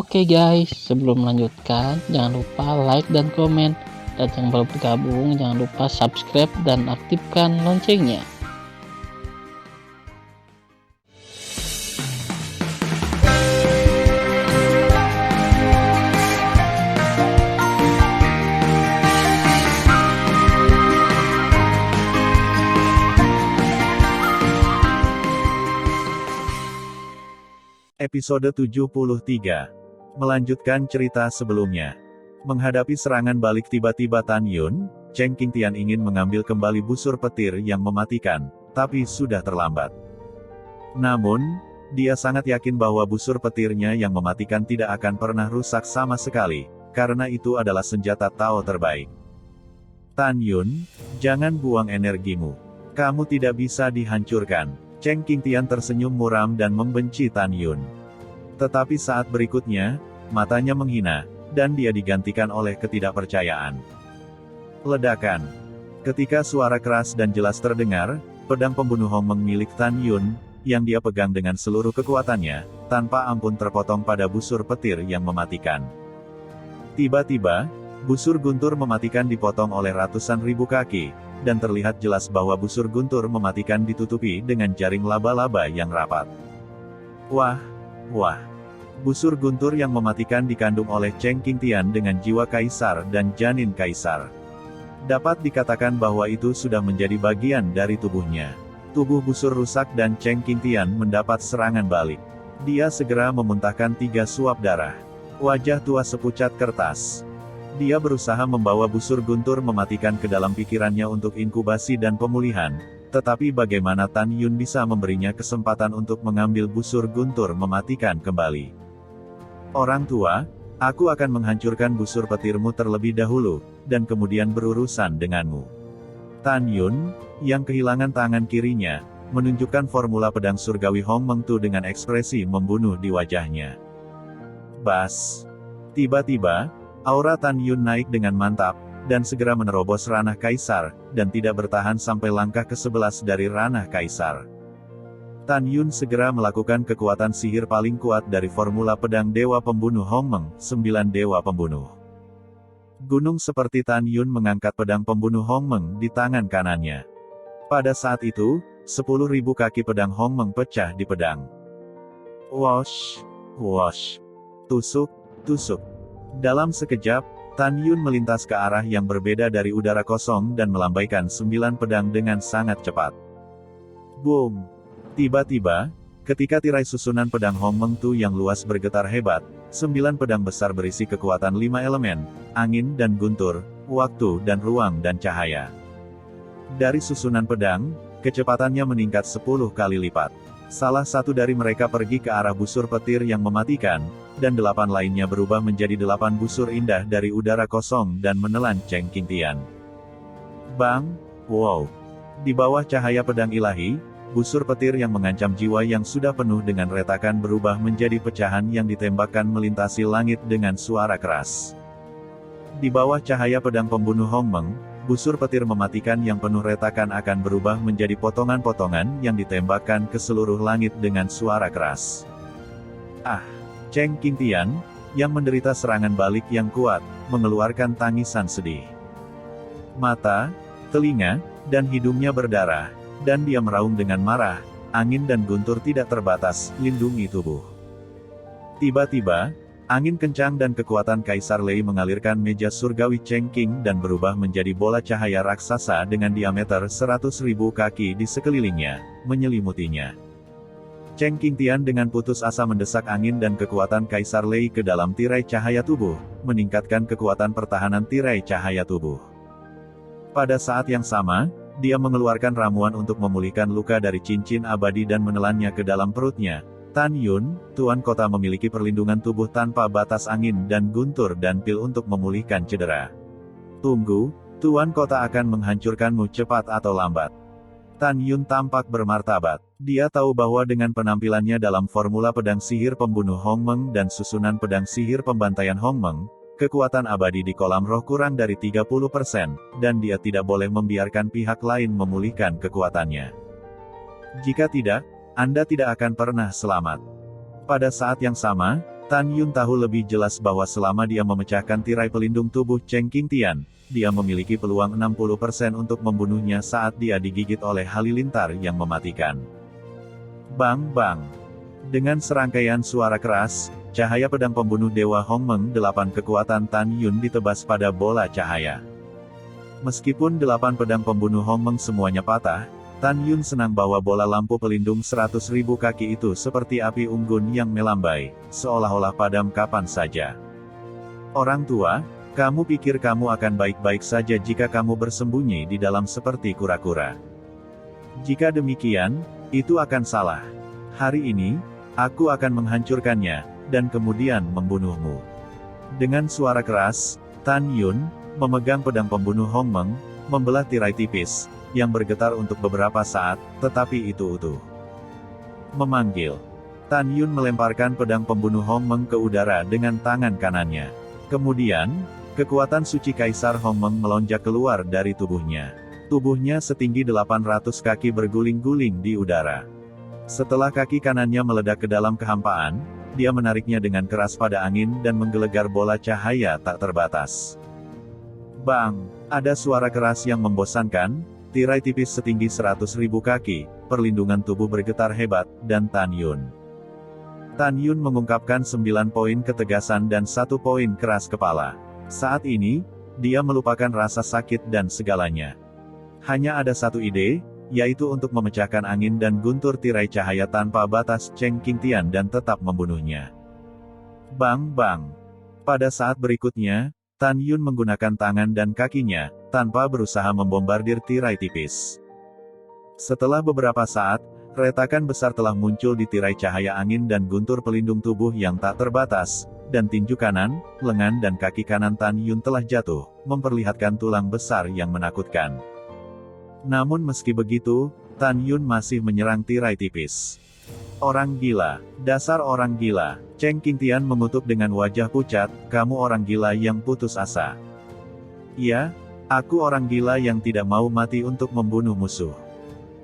Oke guys, sebelum melanjutkan, jangan lupa like dan komen. Dan yang baru bergabung, jangan lupa subscribe dan aktifkan loncengnya. Episode 73. Melanjutkan cerita sebelumnya. Menghadapi serangan balik tiba-tiba Tan Yun, Cheng Qingtian ingin mengambil kembali busur petir yang mematikan, tapi sudah terlambat. Namun, dia sangat yakin bahwa busur petirnya yang mematikan tidak akan pernah rusak sama sekali, karena itu adalah senjata Tao terbaik. Tan Yun, jangan buang energimu. Kamu tidak bisa dihancurkan. Cheng Qingtian tersenyum muram dan membenci Tan Yun. Tetapi saat berikutnya, matanya menghina, dan dia digantikan oleh ketidakpercayaan. Ledakan. Ketika suara keras dan jelas terdengar, pedang pembunuh Hong Meng milik Tan Yun, yang dia pegang dengan seluruh kekuatannya, tanpa ampun terpotong pada busur petir yang mematikan. Tiba-tiba, busur guntur mematikan dipotong oleh ratusan ribu kaki, dan terlihat jelas bahwa busur guntur mematikan ditutupi dengan jaring laba-laba yang rapat. Wah! Busur guntur yang mematikan dikandung oleh Cheng Qingtian dengan jiwa kaisar dan janin kaisar. Dapat dikatakan bahwa itu sudah menjadi bagian dari tubuhnya. Tubuh busur rusak dan Cheng Qingtian mendapat serangan balik. Dia segera memuntahkan 3 suap darah. Wajah tua sepucat kertas. Dia berusaha membawa busur guntur mematikan ke dalam pikirannya untuk inkubasi dan pemulihan, tetapi bagaimana Tan Yun bisa memberinya kesempatan untuk mengambil busur guntur mematikan kembali? Orang tua, aku akan menghancurkan busur petirmu terlebih dahulu, dan kemudian berurusan denganmu. Tan Yun, yang kehilangan tangan kirinya, menunjukkan formula pedang surgawi Hong Meng Tu dengan ekspresi membunuh di wajahnya. Bas! Tiba-tiba, aura Tan Yun naik dengan mantap, dan segera menerobos ranah kaisar, dan tidak bertahan sampai langkah ke-11 dari ranah kaisar. Tan Yun segera melakukan kekuatan sihir paling kuat dari formula pedang Dewa Pembunuh Hong Meng, 9 Dewa Pembunuh. Gunung seperti Tan Yun mengangkat pedang pembunuh Hong Meng di tangan kanannya. Pada saat itu, 10.000 kaki pedang Hong Meng pecah di pedang. Wosh! Wosh! Tusuk! Tusuk! Dalam sekejap, Tan Yun melintas ke arah yang berbeda dari udara kosong dan melambaikan 9 pedang dengan sangat cepat. Boom! Tiba-tiba, ketika tirai susunan pedang Hong Meng Tu yang luas bergetar hebat, 9 pedang besar berisi kekuatan 5 elemen, angin dan guntur, waktu dan ruang dan cahaya. Dari susunan pedang, kecepatannya meningkat 10 kali lipat. Salah satu dari mereka pergi ke arah busur petir yang mematikan, dan 8 lainnya berubah menjadi 8 busur indah dari udara kosong dan menelan Cheng Qingtian. Bang! Wow! Di bawah cahaya pedang ilahi, busur petir yang mengancam jiwa yang sudah penuh dengan retakan berubah menjadi pecahan yang ditembakkan melintasi langit dengan suara keras. Di bawah cahaya pedang pembunuh Hong Meng, busur petir mematikan yang penuh retakan akan berubah menjadi potongan-potongan yang ditembakkan ke seluruh langit dengan suara keras. Ah! Cheng Qingtian, yang menderita serangan balik yang kuat, mengeluarkan tangisan sedih. Mata, telinga, dan hidungnya berdarah, dan dia meraung dengan marah. Angin dan guntur tidak terbatas, lindungi tubuh. Tiba-tiba, angin kencang dan kekuatan Kaisar Lei mengalirkan meja surgawi Cheng Qing dan berubah menjadi bola cahaya raksasa dengan diameter 100.000 kaki di sekelilingnya, menyelimutinya. Cheng Qingtian dengan putus asa mendesak angin dan kekuatan Kaisar Lei ke dalam tirai cahaya tubuh, meningkatkan kekuatan pertahanan tirai cahaya tubuh. Pada saat yang sama, dia mengeluarkan ramuan untuk memulihkan luka dari cincin abadi dan menelannya ke dalam perutnya. Tan Yun, Tuan Kota memiliki perlindungan tubuh tanpa batas angin dan guntur dan pil untuk memulihkan cedera. Tunggu, Tuan Kota akan menghancurkanmu cepat atau lambat. Tan Yun tampak bermartabat. Dia tahu bahwa dengan penampilannya dalam formula pedang sihir pembunuh Hong Meng dan susunan pedang sihir pembantaian Hong Meng, kekuatan abadi di kolam roh kurang dari 30%, dan dia tidak boleh membiarkan pihak lain memulihkan kekuatannya. Jika tidak, Anda tidak akan pernah selamat. Pada saat yang sama, Tan Yun tahu lebih jelas bahwa selama dia memecahkan tirai pelindung tubuh Cheng Qingtian, dia memiliki peluang 60% untuk membunuhnya saat dia digigit oleh halilintar yang mematikan. Bang bang. Dengan serangkaian suara keras, cahaya pedang pembunuh Dewa Hongmeng 8 kekuatan Tan Yun ditebas pada bola cahaya. Meskipun 8 pedang pembunuh Hongmeng semuanya patah, Tan Yun senang bahwa bola lampu pelindung 100.000 kaki itu seperti api unggun yang melambai, seolah-olah padam kapan saja. Orang tua, kamu pikir kamu akan baik-baik saja jika kamu bersembunyi di dalam seperti kura-kura. Jika demikian, itu akan salah. Hari ini, aku akan menghancurkannya, dan kemudian membunuhmu. Dengan suara keras, Tan Yun memegang pedang pembunuh Hongmeng, membelah tirai tipis, yang bergetar untuk beberapa saat, tetapi itu utuh. Memanggil. Tan Yun melemparkan pedang pembunuh Hongmeng ke udara dengan tangan kanannya. Kemudian, kekuatan suci Kaisar Hongmeng melonjak keluar dari tubuhnya. Tubuhnya setinggi 800 kaki berguling-guling di udara. Setelah kaki kanannya meledak ke dalam kehampaan, dia menariknya dengan keras pada angin dan menggelegar bola cahaya tak terbatas. Bang! Ada suara keras yang membosankan. Tirai tipis setinggi 100.000 kaki, perlindungan tubuh bergetar hebat, dan Tan Yun. Tan Yun mengungkapkan 9 poin ketegasan dan 1 poin keras kepala. Saat ini, dia melupakan rasa sakit dan segalanya. Hanya ada satu ide, yaitu untuk memecahkan angin dan guntur tirai cahaya tanpa batas Cheng Qingtian dan tetap membunuhnya. Bang bang. Pada saat berikutnya, Tan Yun menggunakan tangan dan kakinya, tanpa berusaha membombardir tirai tipis. Setelah beberapa saat, retakan besar telah muncul di tirai cahaya angin dan guntur pelindung tubuh yang tak terbatas, dan tinju kanan, lengan dan kaki kanan Tan Yun telah jatuh, memperlihatkan tulang besar yang menakutkan. Namun meski begitu, Tan Yun masih menyerang tirai tipis. Orang gila, dasar orang gila. Cheng Qingtian mengutuk dengan wajah pucat, kamu orang gila yang putus asa. Ya, aku orang gila yang tidak mau mati untuk membunuh musuh.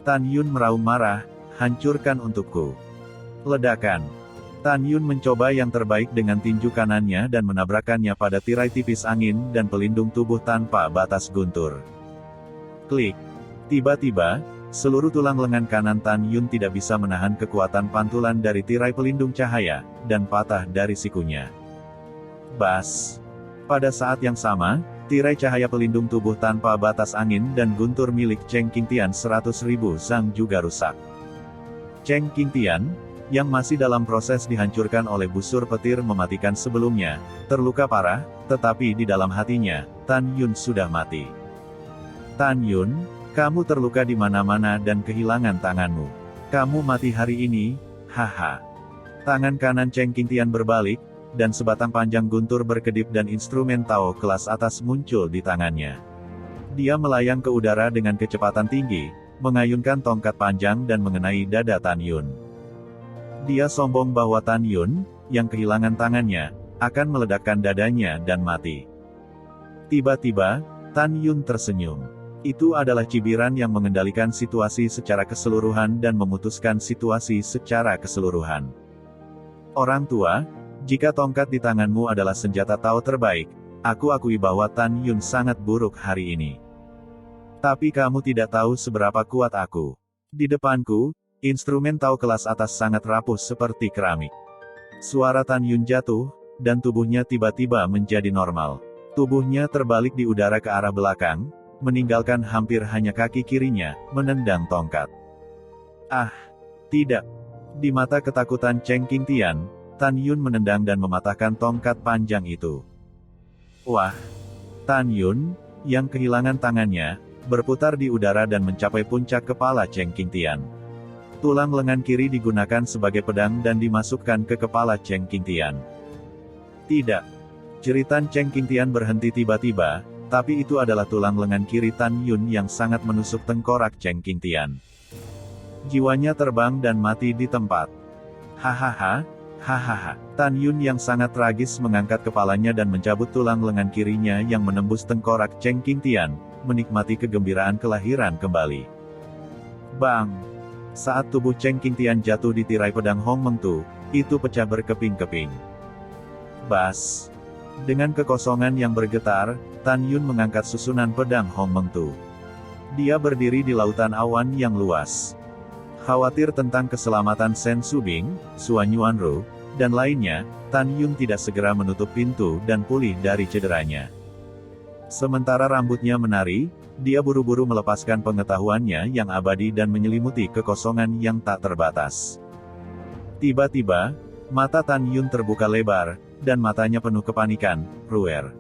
Tan Yun meraung marah, hancurkan untukku. Ledakan. Tan Yun mencoba yang terbaik dengan tinju kanannya dan menabrakkannya pada tirai tipis angin dan pelindung tubuh tanpa batas guntur. Klik. Tiba-tiba, seluruh tulang lengan kanan Tan Yun tidak bisa menahan kekuatan pantulan dari tirai pelindung cahaya, dan patah dari sikunya. Bas. Pada saat yang sama, tirai cahaya pelindung tubuh tanpa batas angin dan guntur milik Cheng Qingtian 100.000 zang juga rusak. Cheng Qingtian, yang masih dalam proses dihancurkan oleh busur petir mematikan sebelumnya, terluka parah, tetapi di dalam hatinya, Tan Yun sudah mati. Tan Yun, kamu terluka di mana-mana dan kehilangan tanganmu. Kamu mati hari ini, haha. Tangan kanan Cheng Qingtian berbalik, dan sebatang panjang guntur berkedip dan instrumen Tao kelas atas muncul di tangannya. Dia melayang ke udara dengan kecepatan tinggi, mengayunkan tongkat panjang dan mengenai dada Tan Yun. Dia sombong bahwa Tan Yun, yang kehilangan tangannya, akan meledakkan dadanya dan mati. Tiba-tiba, Tan Yun tersenyum. Itu adalah cibiran yang mengendalikan situasi secara keseluruhan dan memutuskan situasi secara keseluruhan. Orang tua, jika tongkat di tanganmu adalah senjata Tao terbaik, aku akui bahwa Tan Yun sangat buruk hari ini. Tapi kamu tidak tahu seberapa kuat aku. Di depanku, instrumen Tao kelas atas sangat rapuh seperti keramik. Suara Tan Yun jatuh, dan tubuhnya tiba-tiba menjadi normal. Tubuhnya terbalik di udara ke arah belakang, meninggalkan hampir hanya kaki kirinya, menendang tongkat. Ah! Tidak! Di mata ketakutan Cheng Qingtian, Tan Yun menendang dan mematahkan tongkat panjang itu. Wah! Tan Yun, yang kehilangan tangannya, berputar di udara dan mencapai puncak kepala Cheng Qingtian. Tulang lengan kiri digunakan sebagai pedang dan dimasukkan ke kepala Cheng Qingtian. Tidak! Jeritan Cheng Qingtian berhenti tiba-tiba, tapi itu adalah tulang lengan kiri Tan Yun yang sangat menusuk tengkorak Cheng Qingtian. Jiwanya terbang dan mati di tempat. Hahaha, hahaha. Tan Yun yang sangat tragis mengangkat kepalanya dan mencabut tulang lengan kirinya yang menembus tengkorak Cheng Qingtian, menikmati kegembiraan kelahiran kembali. Bang! Saat tubuh Cheng Qingtian jatuh di tirai pedang Hongmeng Tu, itu pecah berkeping-keping. Bas. Dengan kekosongan yang bergetar, Tan Yun mengangkat susunan pedang Hong Mengtu. Dia berdiri di lautan awan yang luas. Khawatir tentang keselamatan Sen Subing, Suan Yuanru, dan lainnya, Tan Yun tidak segera menutup pintu dan pulih dari cederanya. Sementara rambutnya menari, dia buru-buru melepaskan pengetahuannya yang abadi dan menyelimuti kekosongan yang tak terbatas. Tiba-tiba, mata Tan Yun terbuka lebar, dan matanya penuh kepanikan, ruer.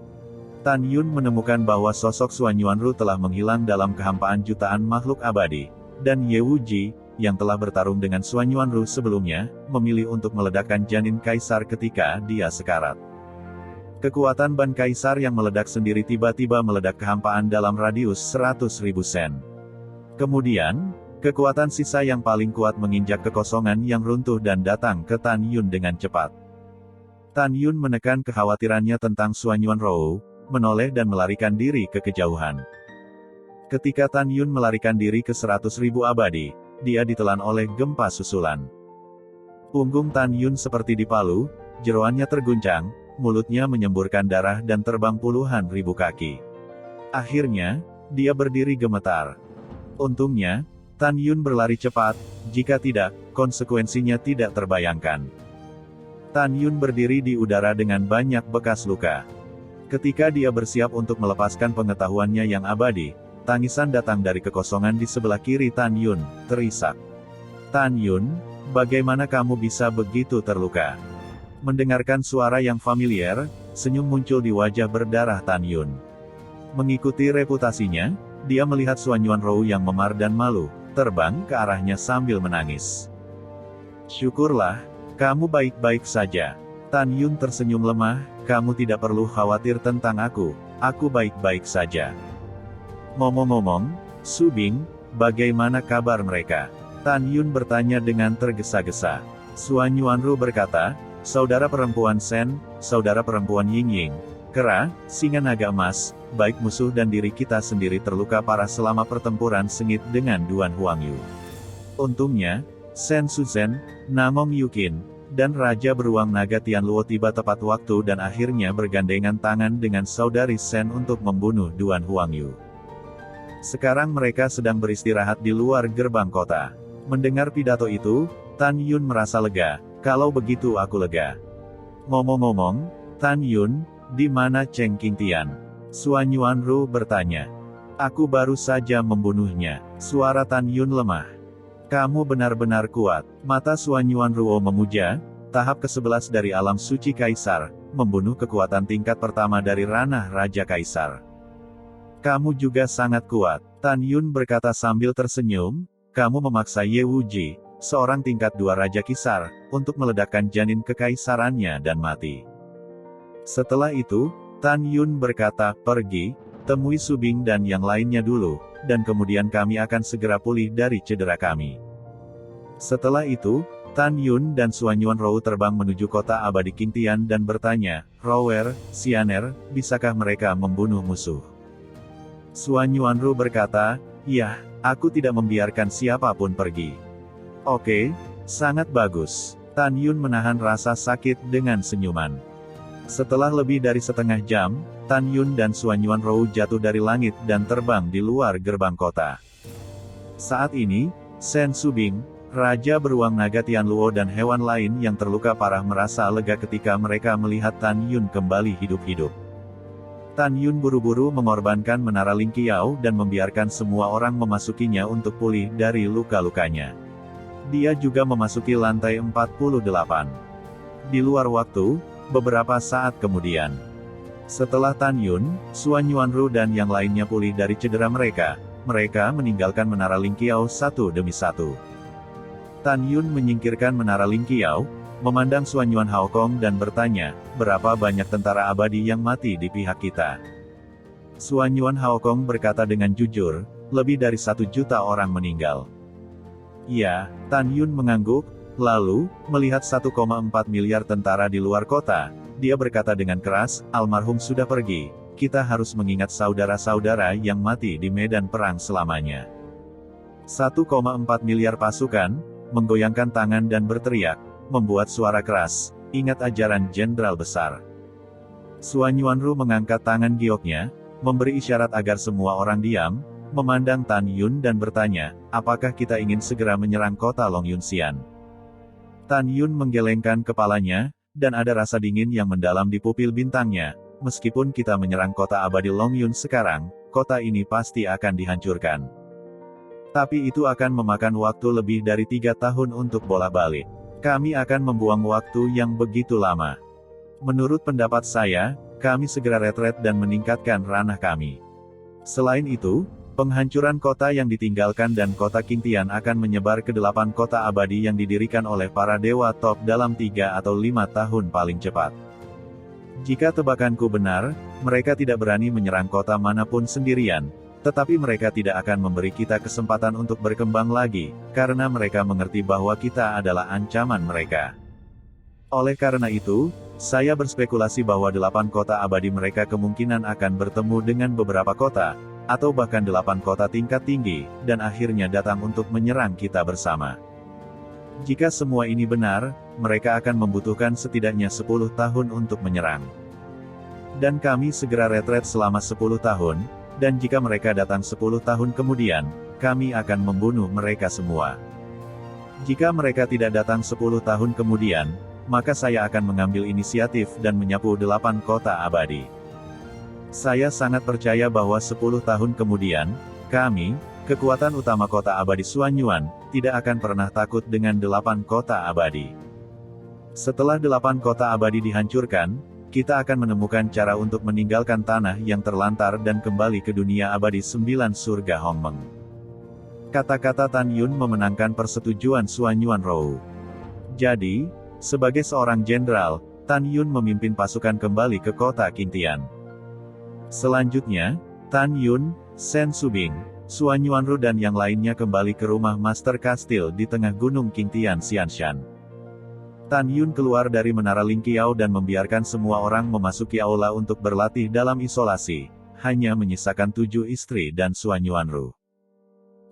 Tan Yun menemukan bahwa sosok Suan Yuanru telah menghilang dalam kehampaan jutaan makhluk abadi, dan Ye Wuji, yang telah bertarung dengan Suan Yuanru sebelumnya, memilih untuk meledakkan janin kaisar ketika dia sekarat. Kekuatan ban kaisar yang meledak sendiri tiba-tiba meledak kehampaan dalam radius 100.000 sen. Kemudian, kekuatan sisa yang paling kuat menginjak kekosongan yang runtuh dan datang ke Tan Yun dengan cepat. Tan Yun menekan kekhawatirannya tentang Suan Yuanru, menoleh dan melarikan diri ke kejauhan. Ketika Tan Yun melarikan diri ke 100.000 abadi, dia ditelan oleh gempa susulan. Punggung Tan Yun seperti dipalu, jeroannya terguncang, mulutnya menyemburkan darah dan terbang puluhan ribu kaki. Akhirnya, dia berdiri gemetar. Untungnya, Tan Yun berlari cepat, jika tidak, konsekuensinya tidak terbayangkan. Tan Yun berdiri di udara dengan banyak bekas luka. Ketika dia bersiap untuk melepaskan pengetahuannya yang abadi, tangisan datang dari kekosongan di sebelah kiri Tan Yun, terisak. Tan Yun, bagaimana kamu bisa begitu terluka? Mendengarkan suara yang familiar, senyum muncul di wajah berdarah Tan Yun. Mengikuti reputasinya, dia melihat Suan Yuanru yang memar dan malu, terbang ke arahnya sambil menangis. Syukurlah, kamu baik-baik saja. Tan Yun tersenyum lemah, kamu tidak perlu khawatir tentang aku baik-baik saja. Ngomong-ngomong, Subing, bagaimana kabar mereka? Tan Yun bertanya dengan tergesa-gesa. Suan Yuanru berkata, saudara perempuan Sen, saudara perempuan Yingying, kera, singa naga emas, baik musuh dan diri kita sendiri terluka parah selama pertempuran sengit dengan Duan Huangyu. Untungnya, Sen Suzhen, Namong Yukin, dan Raja Beruang Naga Tianluo tiba tepat waktu dan akhirnya bergandengan tangan dengan saudari Sen untuk membunuh Duan Huangyu. Sekarang mereka sedang beristirahat di luar gerbang kota. Mendengar pidato itu, Tan Yun merasa lega. Kalau begitu aku lega. Ngomong-ngomong, Tan Yun, di mana Cheng Qingtian? Suan Yuanru bertanya. Aku baru saja membunuhnya. Suara Tan Yun lemah. Kamu benar-benar kuat. Mata Suan Yuanru memuja, tahap ke-11 dari alam suci kaisar, membunuh kekuatan tingkat pertama dari ranah Raja Kaisar. Kamu juga sangat kuat. Tan Yun berkata sambil tersenyum, kamu memaksa Ye Wuji, seorang tingkat 2 Raja Kisar, untuk meledakkan janin kekaisarannya dan mati. Setelah itu, Tan Yun berkata, pergi, temui Subing dan yang lainnya dulu, dan kemudian kami akan segera pulih dari cedera kami. Setelah itu, Tan Yun dan Suan Yuanru terbang menuju kota abadi Qingtian dan bertanya, Rower, Xianer, bisakah mereka membunuh musuh? Suan Yuanru berkata, ya, aku tidak membiarkan siapapun pergi. Oke, sangat bagus. Tan Yun menahan rasa sakit dengan senyuman. Setelah lebih dari setengah jam, Tan Yun dan Suan Yuanru jatuh dari langit dan terbang di luar gerbang kota. Saat ini, Sen Subing, Raja Beruang Naga Tianluo dan hewan lain yang terluka parah merasa lega ketika mereka melihat Tan Yun kembali hidup-hidup. Tan Yun buru-buru mengorbankan menara Ling Qiao dan membiarkan semua orang memasukinya untuk pulih dari luka-lukanya. Dia juga memasuki lantai 48. Di luar waktu, beberapa saat kemudian. Setelah Tan Yun, Suan Yuanru dan yang lainnya pulih dari cedera mereka meninggalkan menara Ling Qiao satu demi satu. Tan Yun menyingkirkan menara Ling Qiao, memandang Suan Yuan Haokong dan bertanya, berapa banyak tentara abadi yang mati di pihak kita? Suan Yuan Haokong berkata dengan jujur, lebih dari 1 juta orang meninggal. Ya, Tan Yun mengangguk, lalu, melihat 1,4 miliar tentara di luar kota, dia berkata dengan keras, almarhum sudah pergi, kita harus mengingat saudara-saudara yang mati di medan perang selamanya. 1,4 miliar pasukan, menggoyangkan tangan dan berteriak, membuat suara keras, ingat ajaran jenderal besar. Suan Yuanru mengangkat tangan gioknya, memberi isyarat agar semua orang diam, memandang Tan Yun dan bertanya, apakah kita ingin segera menyerang kota Long Yunxian? Tan Yun menggelengkan kepalanya, dan ada rasa dingin yang mendalam di pupil bintangnya. Meskipun kita menyerang kota abadi Long Yun sekarang, kota ini pasti akan dihancurkan. Tapi itu akan memakan waktu lebih dari 3 tahun untuk bolak-balik. Kami akan membuang waktu yang begitu lama. Menurut pendapat saya, kami segera retret dan meningkatkan ranah kami. Selain itu, penghancuran kota yang ditinggalkan dan kota Qingtian akan menyebar ke 8 kota abadi yang didirikan oleh para dewa top dalam 3 atau 5 tahun paling cepat. Jika tebakanku benar, mereka tidak berani menyerang kota manapun sendirian, tetapi mereka tidak akan memberi kita kesempatan untuk berkembang lagi, karena mereka mengerti bahwa kita adalah ancaman mereka. Oleh karena itu, saya berspekulasi bahwa 8 kota abadi mereka kemungkinan akan bertemu dengan beberapa kota, atau bahkan 8 kota tingkat tinggi, dan akhirnya datang untuk menyerang kita bersama. Jika semua ini benar, mereka akan membutuhkan setidaknya 10 tahun untuk menyerang. Dan kami segera retret selama 10 tahun, dan jika mereka datang 10 tahun kemudian, kami akan membunuh mereka semua. Jika mereka tidak datang 10 tahun kemudian, maka saya akan mengambil inisiatif dan menyapu 8 kota abadi. Saya sangat percaya bahwa 10 tahun kemudian, kami, kekuatan utama kota abadi Xuanyuan, tidak akan pernah takut dengan 8 kota abadi. Setelah 8 kota abadi dihancurkan, kita akan menemukan cara untuk meninggalkan tanah yang terlantar dan kembali ke dunia abadi 9 surga Hongmeng. Kata-kata Tan Yun memenangkan persetujuan Xuanyuan Rou. Jadi, sebagai seorang jenderal, Tan Yun memimpin pasukan kembali ke kota Qingtian. Selanjutnya, Tan Yun, Shen Subing, Suan Yuanru dan yang lainnya kembali ke rumah Master Kastil di tengah gunung Qingtian Xianshan. Tan Yun keluar dari menara Lingqiao dan membiarkan semua orang memasuki aula untuk berlatih dalam isolasi, hanya menyisakan 7 istri dan Suan Yuanru.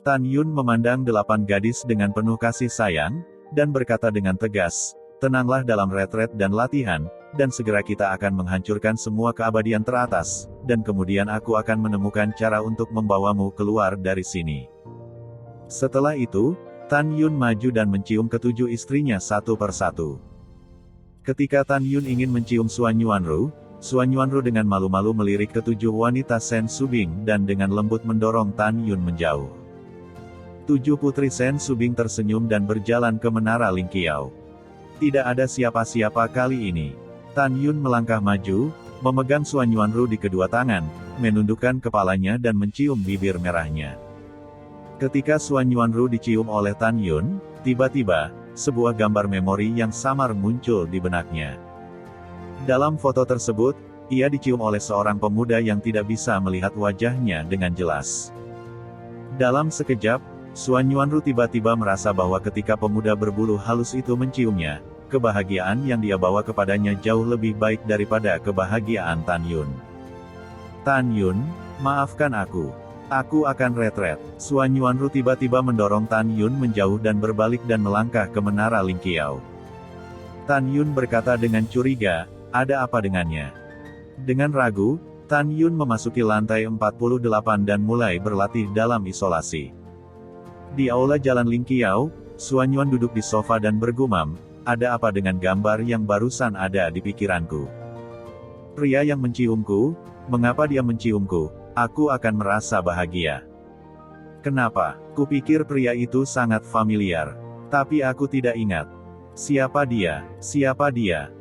Tan Yun memandang 8 gadis dengan penuh kasih sayang, dan berkata dengan tegas, tenanglah dalam retret dan latihan, dan segera kita akan menghancurkan semua keabadian teratas, dan kemudian aku akan menemukan cara untuk membawamu keluar dari sini. Setelah itu, Tan Yun maju dan mencium ke-7 istrinya satu persatu. Ketika Tan Yun ingin mencium Suan Yuanru dengan malu-malu melirik ke-7 wanita Shen Subing dan dengan lembut mendorong Tan Yun menjauh. 7 putri Shen Subing tersenyum dan berjalan ke menara Lingqiao. Tidak ada siapa-siapa kali ini. Tan Yun melangkah maju, memegang Suan Yuanru di kedua tangan, menundukkan kepalanya dan mencium bibir merahnya. Ketika Suan Yuanru dicium oleh Tan Yun, tiba-tiba, sebuah gambar memori yang samar muncul di benaknya. Dalam foto tersebut, ia dicium oleh seorang pemuda yang tidak bisa melihat wajahnya dengan jelas. Dalam sekejap, Suan Yuanru tiba-tiba merasa bahwa ketika pemuda berbulu halus itu menciumnya, kebahagiaan yang dia bawa kepadanya jauh lebih baik daripada kebahagiaan Tan Yun. Tan Yun, maafkan aku. Aku akan retret. Suan Yuanru tiba-tiba mendorong Tan Yun menjauh dan berbalik dan melangkah ke menara Lingqiao. Tan Yun berkata dengan curiga, ada apa dengannya? Dengan ragu, Tan Yun memasuki lantai 48 dan mulai berlatih dalam isolasi. Di aula jalan Lingqiao, Suan Yuan duduk di sofa dan bergumam, ada apa dengan gambar yang barusan ada di pikiranku? Pria yang menciumku, mengapa dia menciumku? Aku akan merasa bahagia. Kenapa? Kupikir pria itu sangat familiar. Tapi aku tidak ingat. Siapa dia? Siapa dia?